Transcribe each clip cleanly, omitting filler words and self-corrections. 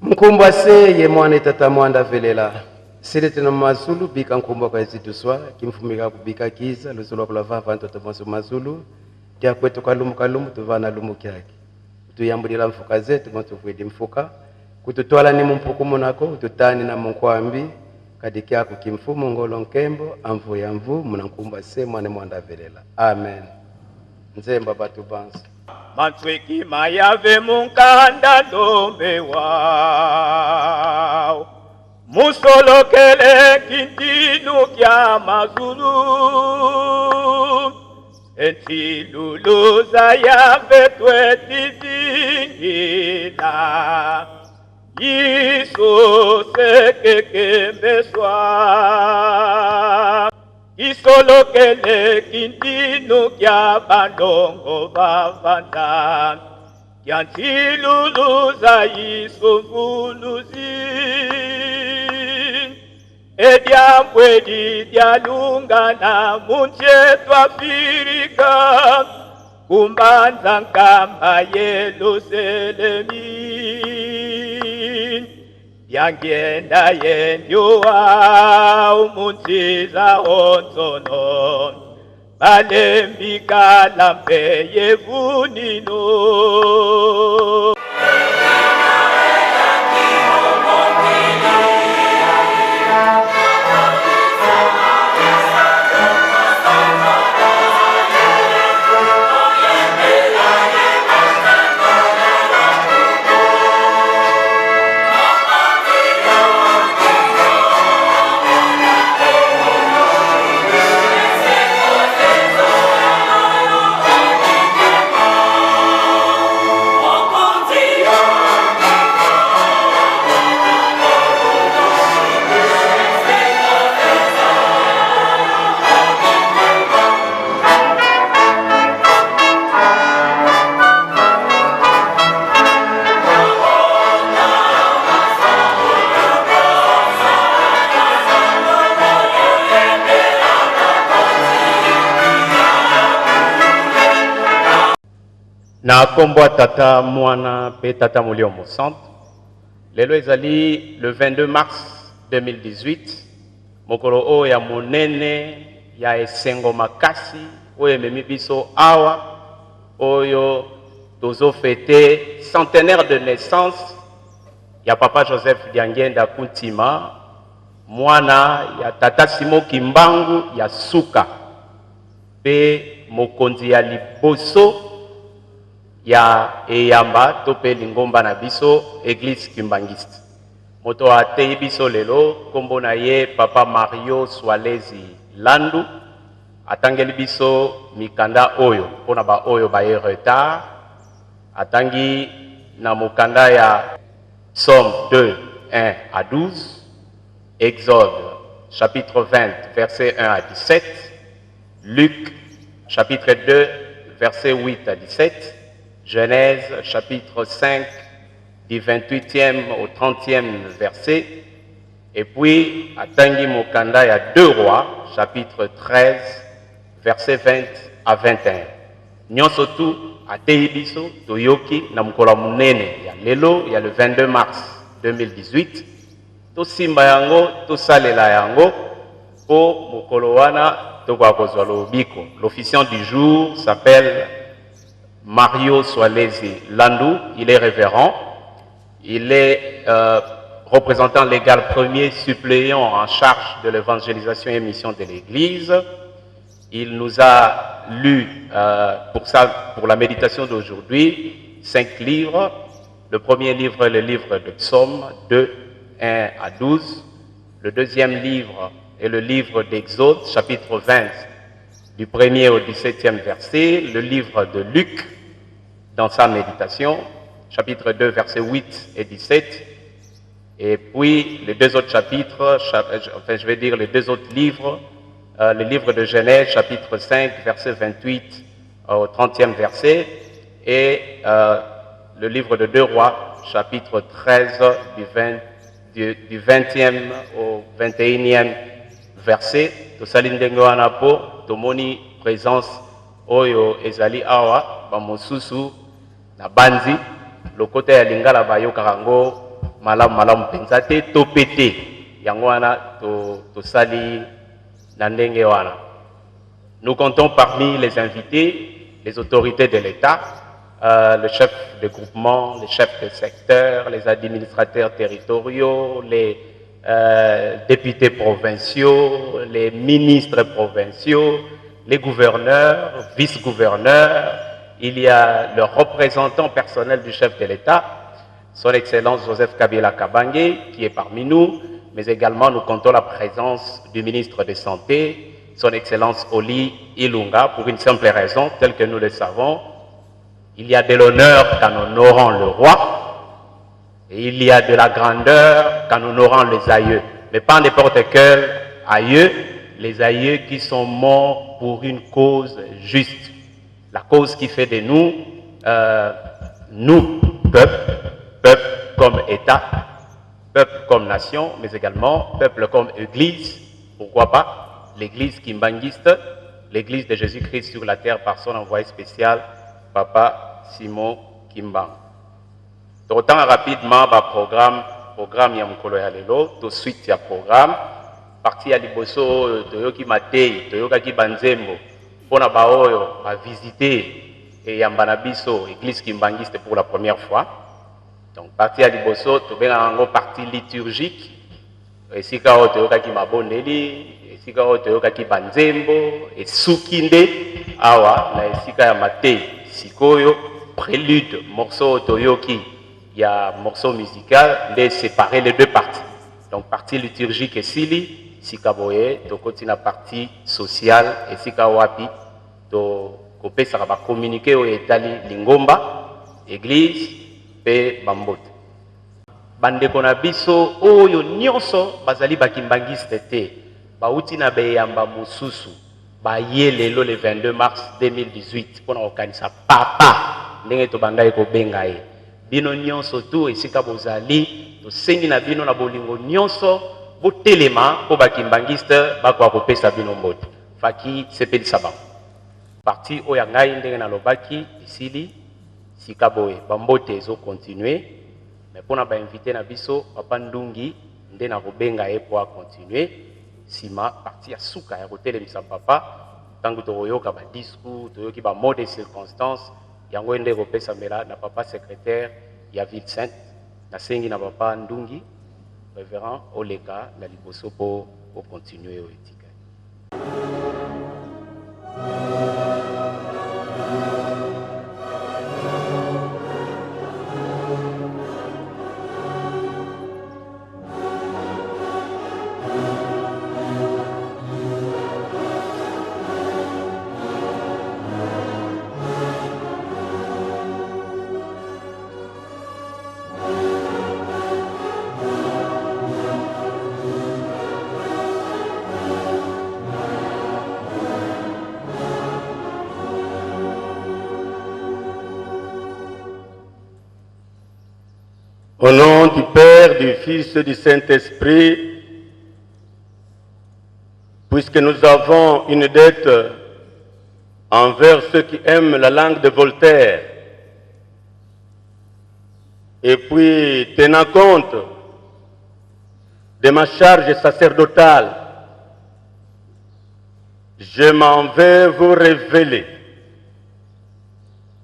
Mkumba se ye mwana tata mwanda velela. Sile tena mazulu bika mkumba kwa zituswa kimfumika kubika kiza luzulu kwa vava ntoto mwasu mazulu kia kwetu kalumu tuvana lumu kyake. Tuyambulila mfuka zetu mwasu fuidi mfuka kututwala ni mumpukumu nako tutani na mkwambi kadikia kukimfumu ngolo nkembo amvu ya mvu mnankumba se mwana mwanda velela. Amen. Nzemba batu bansu. Matsweki mayave munkanda dombe wao musolokele kintinu kya mazulu entiluluza yave twetizingila Yiso sekekembeswa Isolokele kintinu kya bandongo bavanda Kya ntiluluza yisumvuluzi Ediambwedi dialungana munche twafirika Kumbanza nkamba Yerusalemi Yangenda yendyuwa umunziza onzono Balembika lampe yevunino Na kombo tata mwana pe tata muliomo centre. Lelo ezali le 22 mars 2018. Mokolo o ya monene ya esengo makasi oyo memi biso awa oyo tozo fêter centenaire de naissance ya papa Joseph Diangenda Kuntima mwana ya tata Simo Kimbangu ya suka pe mokonzi ya liboso ya eyamba tope lingomba na biso église kimbangiste moto atei biso lelo kombo na ye papa Mario Swalezi Landu atangeli biso mikanda oyo pona ba oyo ba retard atangi na mukanda ya Somme 2 1 à 12 Exode chapitre 20 verset 1 à 17 Luc chapitre 2 verset 8 à 17 Genèse chapitre 5 du 28e au 30e verset et puis atangi mokanda ya 2 Rois chapitre 13 verset 20 à 21 nyonso tu atei biso toyoki na mokolo munene ya lelo ya le 22 mars 2018 tosimba yango tosalela yango po mokolo wana tokoka kozwa lobiko. L'officiant du jour s'appelle Mario Swalezi Landu, il est révérend, il est représentant légal premier suppléant en charge de l'évangélisation et mission de l'Église. Il nous a lu pour la méditation d'aujourd'hui 5 livres. Le premier livre est le livre de Psaume 2, 1 à 12. Le deuxième livre est le livre d'Exode, chapitre 20, du 1er au 17e verset. Le livre de Luc, dans sa méditation, chapitre 2, versets 8 et 17. Et puis, les 2 autres chapitres, enfin, je vais dire les 2 autres livres, le livre de Genèse, chapitre 5, verset 28 au 30e verset, et le livre de 2 Rois, chapitre 13, du 20e au 21e verset. Tosalindengo anapo, tomoni présence oyo ezali awa, bamosusu, na banzi, le côté ya lingala bayo karango, malam pensate to pété yango wana to sali na ndenge wana. Nous comptons parmi les invités les autorités de l'État, le chef de groupement, les chefs de secteur, les administrateurs territoriaux, les députés provinciaux, les ministres provinciaux, les gouverneurs, vice-gouverneurs. Il y a le représentant personnel du chef de l'État, son Excellence Joseph Kabila Kabange, qui est parmi nous, mais également nous comptons la présence du ministre de Santé, son Excellence Oli Ilunga, pour une simple raison, telle que nous le savons. Il y a de l'honneur qu'en honorant le roi, et il y a de la grandeur qu'en honorant les aïeux. Mais pas n'importe quel aïeux, les aïeux qui sont morts pour une cause juste. La cause qui fait de nous, nous, peuple comme État, peuple comme nation, mais également peuple comme Église, pourquoi pas, l'Église kimbanguiste, l'Église de Jésus-Christ sur la terre par son envoyé spécial, Papa Simon Kimbang. D'autant rapidement, programme Yamkolo Yalelo, tout de suite il y a programme, parti à Liboso, Toyoki Matei, Toyoki Banzembo, pour na baoyo, va visiter et Yambanabiso, Église kimbanguiste pour la première fois. Donc, parti à Liboso, tu as une partie liturgique, et si tu as qui maboneli, et si tu as qui banzembo, et soukinde, awa, na si tu as maté, sikoyo, prélude, morceau toyoki, il y a morceau musical, les séparer les deux parties. Donc, partie liturgique et sili, si tu as la partie sociale, et si tu as wapi, tu as communiquer au Etali Lingomba, église, pe bambote. Bandeko na biso oyo nyonso bazali bakimbangiste te. Bauti na beyamba mususu. Baye lelo le 22 mars 2018 pona okanisa papa ndenge to bandai ko benga ye. Bino nyonso tu esika bozali to sengi na bino na bolingo nyonso botelema po bakimbangiste bakwa kopesa bino mbote. Faki sepeli saba. Parti oya ngai ndenge na lobaki isili Sikaboye, Bambote zo continuer, mais pour nous inviter na biso, Papa Ndungi, nde na robenga e pour continuer, sima parti à souka ya hôtel misa papa, tangu toyoka ba discours, toyoki ba mot de circonstance, yango nde kopesa mela na papa secrétaire ya ville sainte, na sengi na Papa Ndungi, révérend Oleka na liboso pour continuer au etika. Au nom du Père, du Fils et du Saint-Esprit, puisque nous avons une dette envers ceux qui aiment la langue de Voltaire, et puis tenant compte de ma charge sacerdotale, je m'en vais vous révéler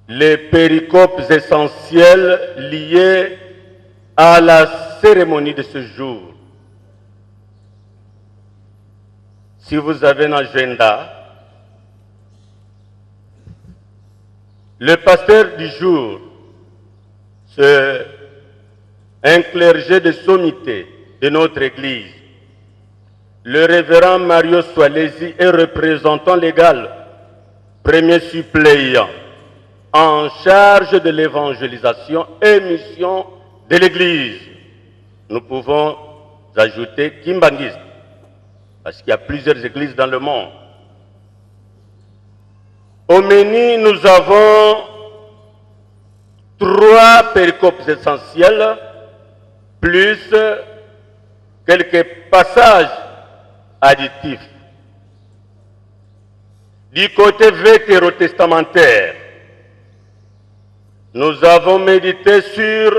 les péricopes essentiels liés à la cérémonie de ce jour. Si vous avez un agenda, le pasteur du jour, c'est un clergé de sommité de notre Église, le révérend Mario Soalesi est représentant légal, premier suppléant, en charge de l'évangélisation et mission de l'Église. Nous pouvons ajouter Kimbangiste, parce qu'il y a plusieurs églises dans le monde. Au menu, nous avons 3 péricopes essentiels, plus quelques passages additifs. Du côté vétérotestamentaire, nous avons médité sur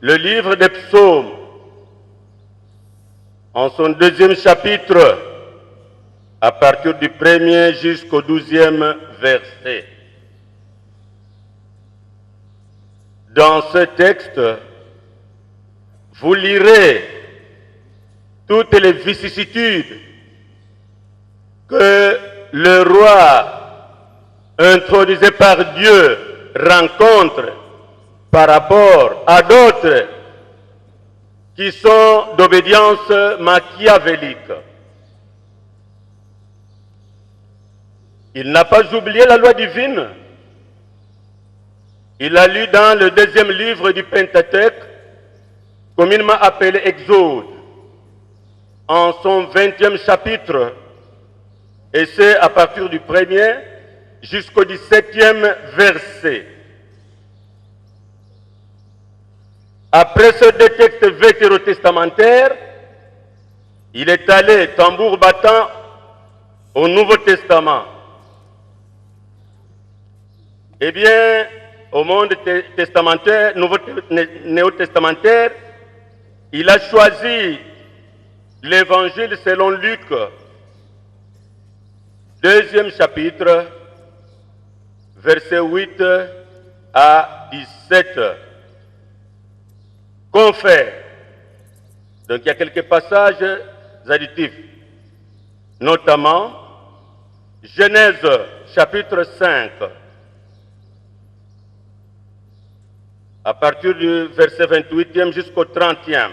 le livre des psaumes, en son 2e chapitre, à partir du 1er jusqu'au 12e verset. Dans ce texte, vous lirez toutes les vicissitudes que le roi introduisé par Dieu rencontre par rapport à d'autres qui sont d'obédience machiavélique. Il n'a pas oublié la loi divine. Il a lu dans le 2e livre du Pentateuque, communément appelé Exode, en son 20e chapitre, et c'est à partir du 1er jusqu'au 17e verset. Après ce deux textes vétérotestamentaires, il est allé tambour battant au Nouveau Testament. Eh bien, au monde testamentaire, néo-testamentaire, il a choisi l'évangile selon Luc, 2e chapitre, versets 8 à 17. Confère. Donc il y a quelques passages additifs, notamment Genèse chapitre 5, à partir du verset 28e jusqu'au 30e.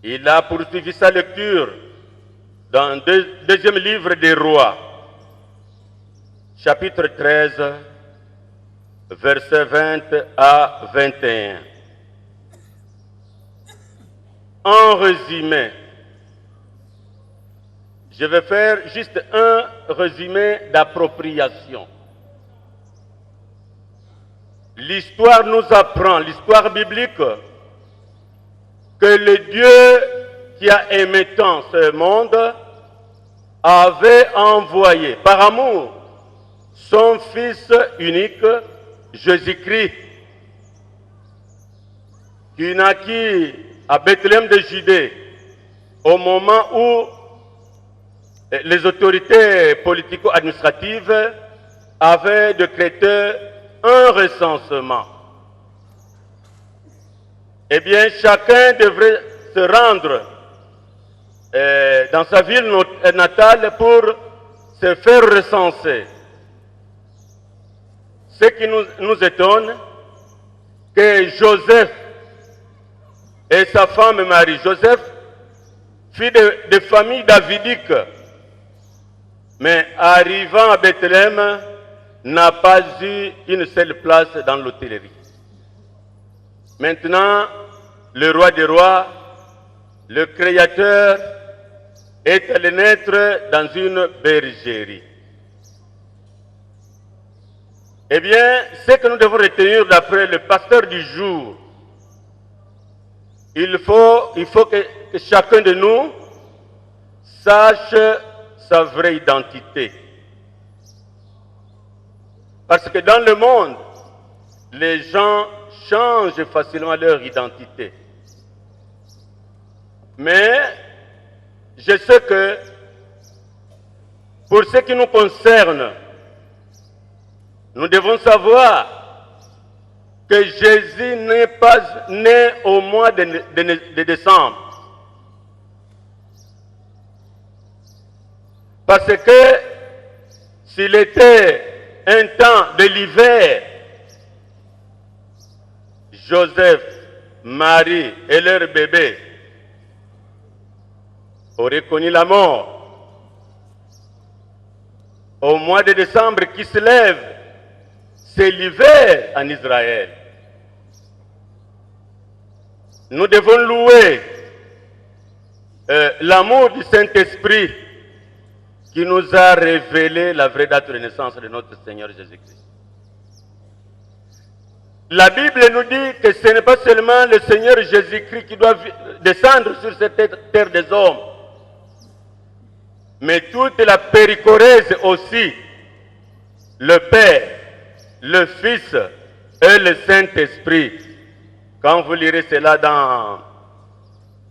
Il a poursuivi sa lecture dans le 2e livre des Rois, chapitre 13, versets 20 à 21. En résumé, je vais faire juste un résumé d'appropriation. L'histoire nous apprend, l'histoire biblique, que le Dieu qui a aimé tant ce monde avait envoyé par amour son Fils unique, Jésus-Christ, qui naquit à Bethléem de Judée au moment où les autorités politico-administratives avaient décrété un recensement. Eh bien, chacun devrait se rendre dans sa ville natale pour se faire recenser. Ce qui nous étonne, que Joseph et sa femme Marie, Joseph, fille de famille davidique, mais arrivant à Bethléem, n'a pas eu une seule place dans l'hôtellerie. Maintenant, le roi des rois, le Créateur, est allé naître dans une bergerie. Eh bien, ce que nous devons retenir d'après le pasteur du jour, il faut que chacun de nous sache sa vraie identité. Parce que dans le monde, les gens changent facilement leur identité. Mais je sais que pour ce qui nous concerne, nous devons savoir que Jésus n'est pas né au mois de décembre. Parce que s'il était un temps de l'hiver, Joseph, Marie et leur bébé auraient connu la mort. Au mois de décembre qui se lève, c'est l'hiver en Israël. Nous devons louer l'amour du Saint-Esprit qui nous a révélé la vraie date de naissance de notre Seigneur Jésus-Christ. La Bible nous dit que ce n'est pas seulement le Seigneur Jésus-Christ qui doit descendre sur cette terre des hommes, mais toute la péricorèse aussi, le Père, le Fils et le Saint-Esprit. Quand vous lirez cela dans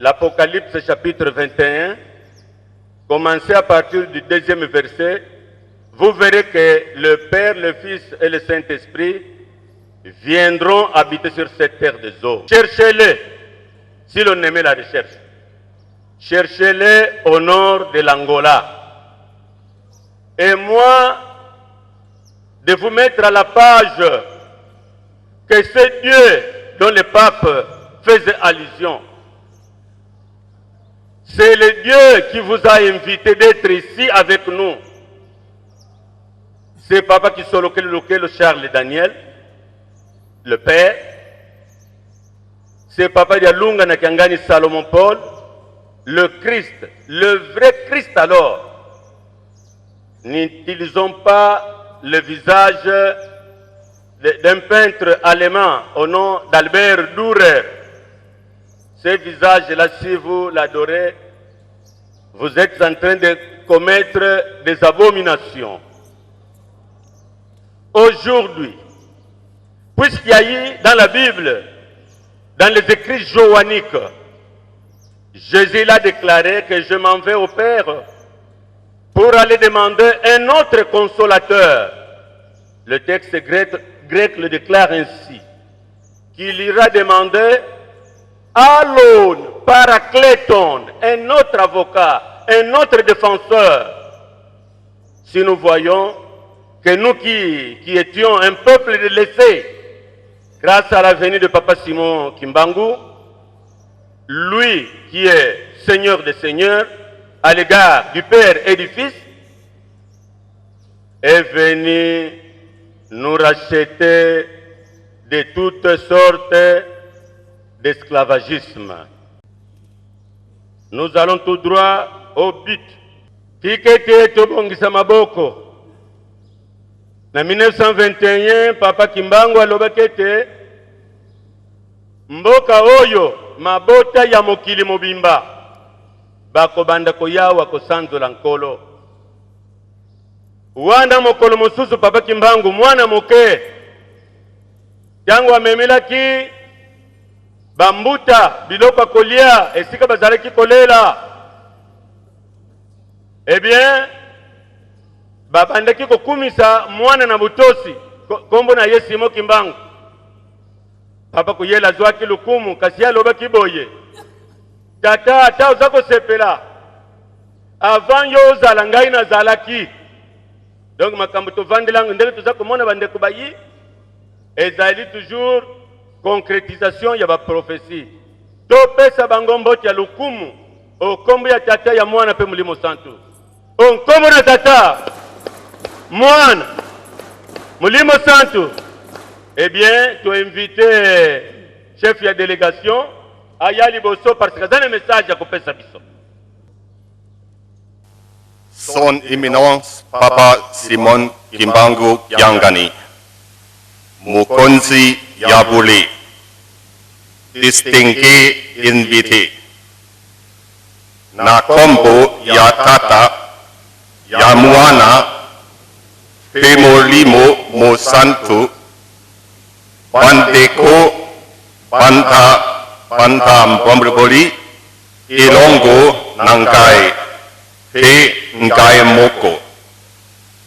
l'Apocalypse chapitre 21, commencez à partir du 2e verset, vous verrez que le Père, le Fils et le Saint-Esprit viendront habiter sur cette terre des eaux. Cherchez-les, si l'on aimait la recherche. Cherchez-les au nord de l'Angola. Et moi, de vous mettre à la page que ce Dieu dont le pape faisait allusion, c'est le Dieu qui vous a invité d'être ici avec nous. C'est papa qui sont le Charles Daniel, le père. C'est papa Dialunga Nakangani Salomon Paul, le Christ, le vrai Christ alors. N'utilisons pas le visage d'un peintre allemand au nom d'Albert Dürer. Ce visage-là, si vous l'adorez, vous êtes en train de commettre des abominations. Aujourd'hui, puisqu'il y a eu dans la Bible, dans les écrits joanniques, Jésus l'a déclaré que je m'en vais au Père pour aller demander un autre consolateur. Le texte grec le déclare ainsi, qu'il ira demander Allon, Paracléton, un autre avocat, un autre défenseur. Si nous voyons que nous qui étions un peuple délaissé, grâce à la venue de Papa Simon Kimbangu, lui qui est Seigneur des Seigneurs, à l'égard du Père et du Fils, est venu nous racheter de toutes sortes d'esclavagisme. Nous allons tout droit au but. Tikete tobongisa maboko. En 1921, Papa Kimbangu alobakete mboka oyo mabota ya mokili mobimba bakobanda koyawa kosanzola nkolo. Wana mokolo mosusu Papa Kimbangu mwana moke yango amemelaki bambuta biloko kolia esika bazalaki kolela. Eh bien, babandaki kokumisa mwana na butosi kombo na ye Simon Kimbangu. Papa kuyela zwaki lukumu kasi alobaki boye tata ata oza kosepela avant yo ozala ngai nazalaki. Donc makambo tovandelango ndenge toza komona bandeko bayi ezali toujours concrétisation ya ba prophétie. Topesa bango mboti ya lukumu okombo ya tata ya mwana pe mulimo santu. Onkombo na tata Mwana, Mulimo Santu. Eh bien, tu as invité chef de délégation à Yali Bosso parce que dans le message à Kopé Sabiso. Son Éminence Papa Simon Kimbangu Yangani, Mukonzi Yabuli, distingué invité, Nakombo Yatata, Yamuana, Pemolimo Mosantu, Bandeko, Banta Mbombriboli, Ilongo Nangai, Pe Ngai Moko,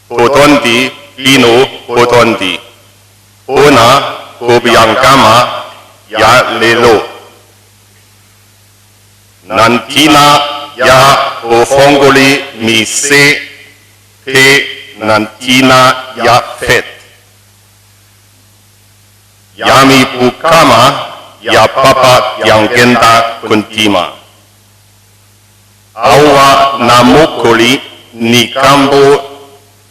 Potondi, Ino Potondi, Ona Kobiankama, Ya Lelo, Nantina Ya Ofongoli Mise, Pe Nantina ya fet. Yami Pukama ya Papa Yangenda Kuntima. Awa Namokoli Nikambo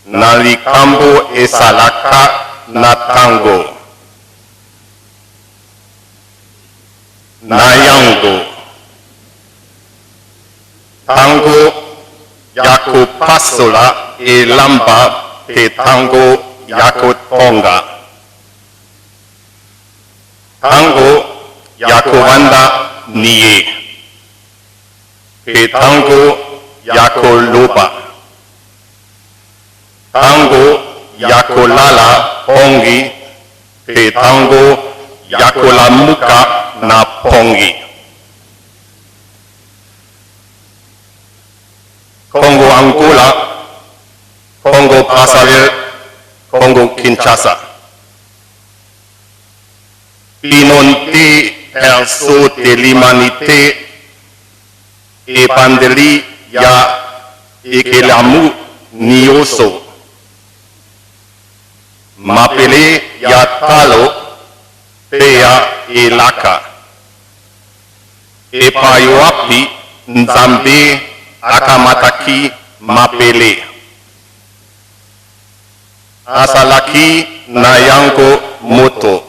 Nalikambo Esalaka Natango. Nayango. Tango Yako Pasola e lamba pe tango yako tonga. Tango yako wanda nie. Pe tango yako lupa. Tango yako lala ongi pe tango ya kulamuka na pongi. Congo Angola, Congo Brazzaville, Congo Kinshasa. Pinonti perso de l'humanité et pandeli ya ekelamu nioso. Mapele ya talo pea elaka. Epayoapi nzambe akamataki mapele. Asalaki na yango moto.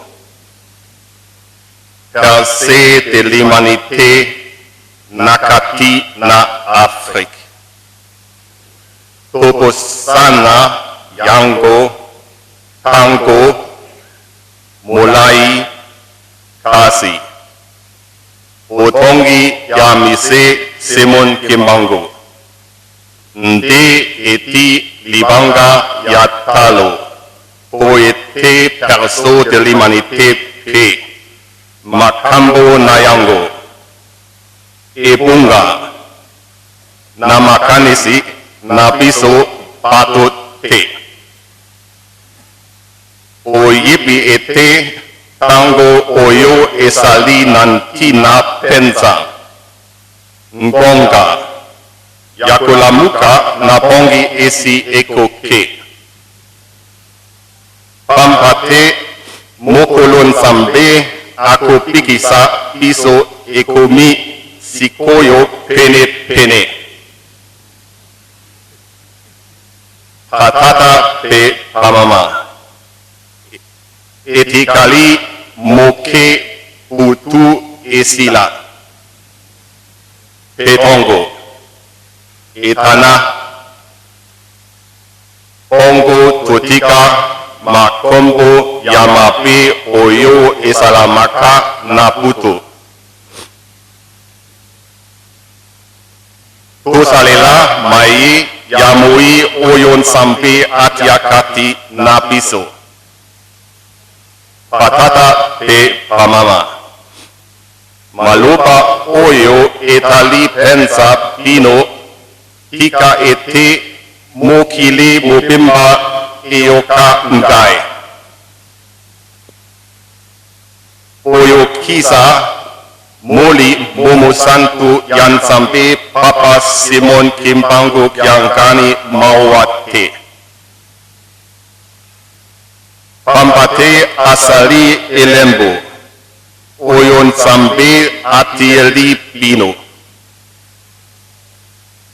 Percée de l'humanité nakati na Afrique. Tokosana yango tango molai kasi. Otongi ya mise Simon Kimbangu. Nde eti libanga ya talo. Poete perso de l'humanité pe. Makambo na yango. Ebunga. Na makanisi na biso pato te. Oyipi ete tango oyo esali nantina penza. Ngonga. Yakulamuka na pongi esi ekoke. Pampate mokolo nzambe akopikisa biso ekomi sikoyo pene pene. Patata pe pamama. Etikali moke utu esila. Petongo. Etana. Ongo totika makombo ya mape oyo esalamaka na puto. Tosalela mai ya moi oyo nsampe atiakati na biso. Patata pe pamama. Maloba oyo etali pensa pino tika ete mokili mopemba eyoka ngai. Oyo kisa moli momo santu yansampe Papa Simon Kimbangu Kiankani Mawate. Pampate asali elembo. Oyo nsambe atieli pino.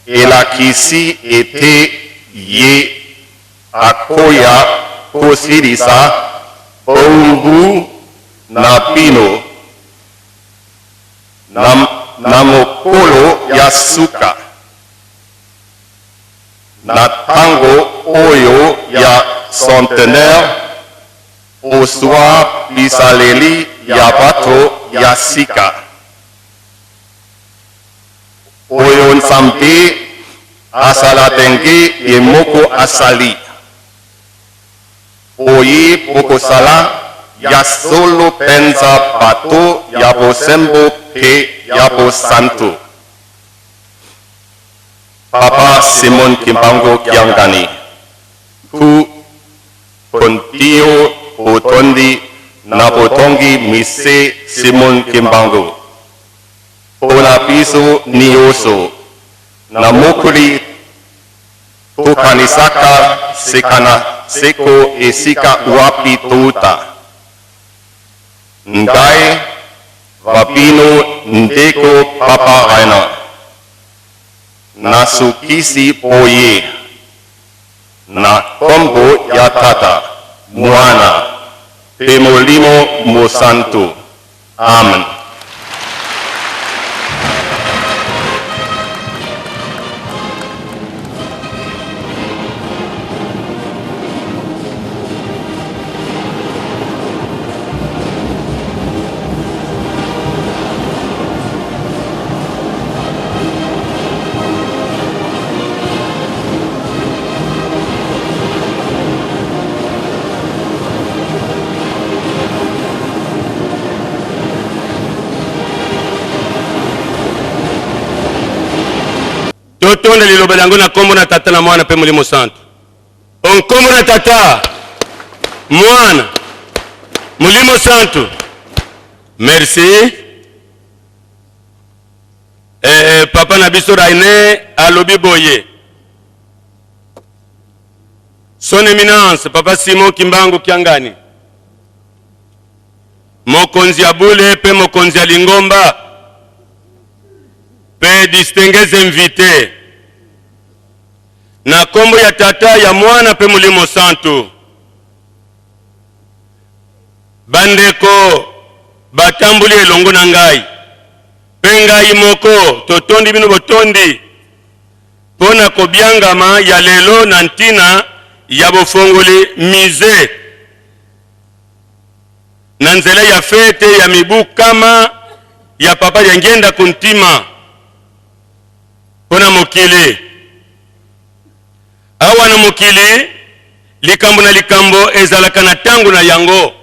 Elakisi ete ye akoya kosirisa bongu na pino na mokolo ya suka na tango oyo ya centenaire oswa bisaleli ya bato ya sika. Oyo nsambe asalatenge emoko asali. Oye pokosala ya solo penza bato ya bosembo pe ya bosanto. Papa Simon Kimbangu Kiangani. Ku pontio potondi na potongi mise Simon Kimbangu. Pona piso nioso. Na mokuli tokanisaka sekana seko esika wapi tuta. Ngai vapino ndeko Papa Raina. Nasukisi poye. Na kombo ya tata mwana pe molimo mosanto. Amen. totonda liloba lango na kombo na tata na mwana pe mulimo santo. On kombo na tata, mwana, mulimo santo. Merci. Papa na biso Raine alobi boye. Son éminence, Papa Simon Kimbangu Kiangani. Mokonzi ya Bule pe mokonzi ya Lingomba. Pe distingués invités. Na kombo ya tata ya mwana pe mulimo santo. Bandeko batambuli elongo na ngai. Pe ngai moko totondi bino botondi. Pona kobiangama ya lelo na ntina ya bofongoli musée. Na nzela ya fete ya mibu kama ya papa ya ngenda kuntima. Pona mokili. Awa na mokili likambo na likambo ezalaka na tangu na yango.